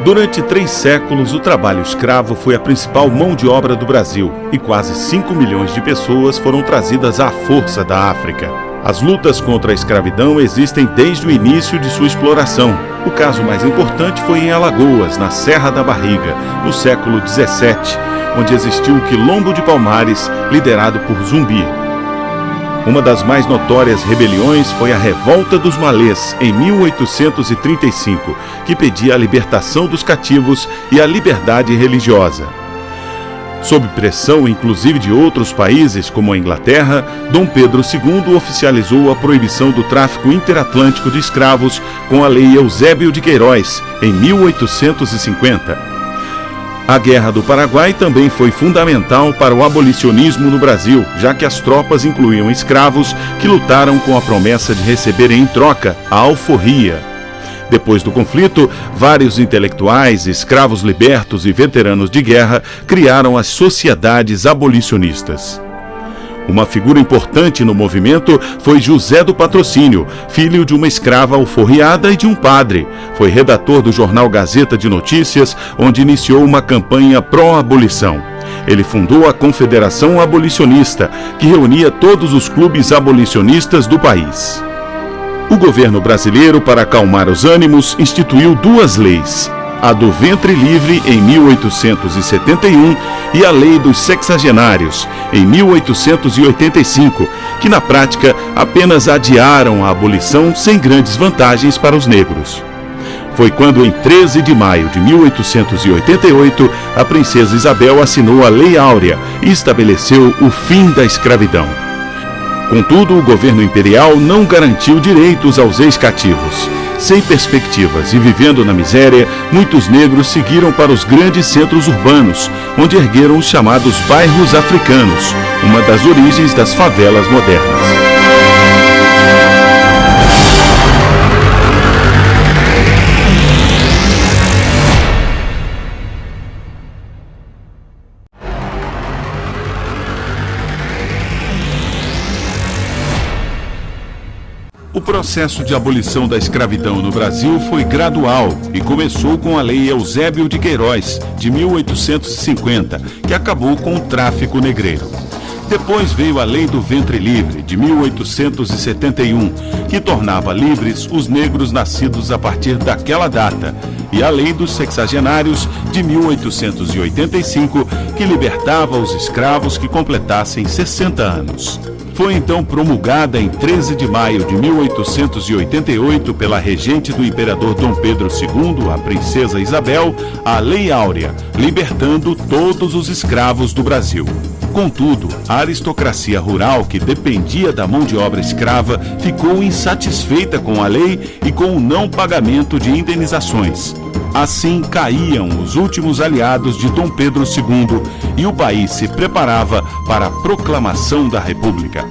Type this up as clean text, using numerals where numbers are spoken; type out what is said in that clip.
Durante 3 séculos, o trabalho escravo foi a principal mão de obra do Brasil e quase 5 milhões de pessoas foram trazidas à força da África. As lutas contra a escravidão existem desde o início de sua exploração. O caso mais importante foi em Alagoas, na Serra da Barriga, no século XVII, onde existiu o Quilombo de Palmares, liderado por Zumbi. Uma das mais notórias rebeliões foi a Revolta dos Malês, em 1835, que pedia a libertação dos cativos e a liberdade religiosa. Sob pressão, inclusive de outros países, como a Inglaterra, Dom Pedro II oficializou a proibição do tráfico interatlântico de escravos com a Lei Eusébio de Queiroz, em 1850. A Guerra do Paraguai também foi fundamental para o abolicionismo no Brasil, já que as tropas incluíam escravos que lutaram com a promessa de receberem em troca a alforria. Depois do conflito, vários intelectuais, escravos libertos e veteranos de guerra criaram as sociedades abolicionistas. Uma figura importante no movimento foi José do Patrocínio, filho de uma escrava alforriada e de um padre. Foi redator do jornal Gazeta de Notícias, onde iniciou uma campanha pró-abolição. Ele fundou a Confederação Abolicionista, que reunia todos os clubes abolicionistas do país. O governo brasileiro, para acalmar os ânimos, instituiu 2 leis. A do ventre livre, em 1871, e a Lei dos Sexagenários, em 1885, que na prática apenas adiaram a abolição sem grandes vantagens para os negros. Foi quando, em 13 de maio de 1888, a princesa Isabel assinou a Lei Áurea e estabeleceu o fim da escravidão. Contudo, o governo imperial não garantiu direitos aos ex-cativos. Sem perspectivas e vivendo na miséria, muitos negros seguiram para os grandes centros urbanos, onde ergueram os chamados bairros africanos, uma das origens das favelas modernas. O processo de abolição da escravidão no Brasil foi gradual e começou com a Lei Eusébio de Queiroz, de 1850, que acabou com o tráfico negreiro. Depois veio a Lei do Ventre Livre, de 1871, que tornava livres os negros nascidos a partir daquela data, e a Lei dos Sexagenários, de 1885, que libertava os escravos que completassem 60 anos. Foi então promulgada em 13 de maio de 1888 pela regente do imperador Dom Pedro II, a princesa Isabel, a Lei Áurea, libertando todos os escravos do Brasil. Contudo, a aristocracia rural, que dependia da mão de obra escrava, ficou insatisfeita com a lei e com o não pagamento de indenizações. Assim caíam os últimos aliados de Dom Pedro II e o país se preparava para a proclamação da República.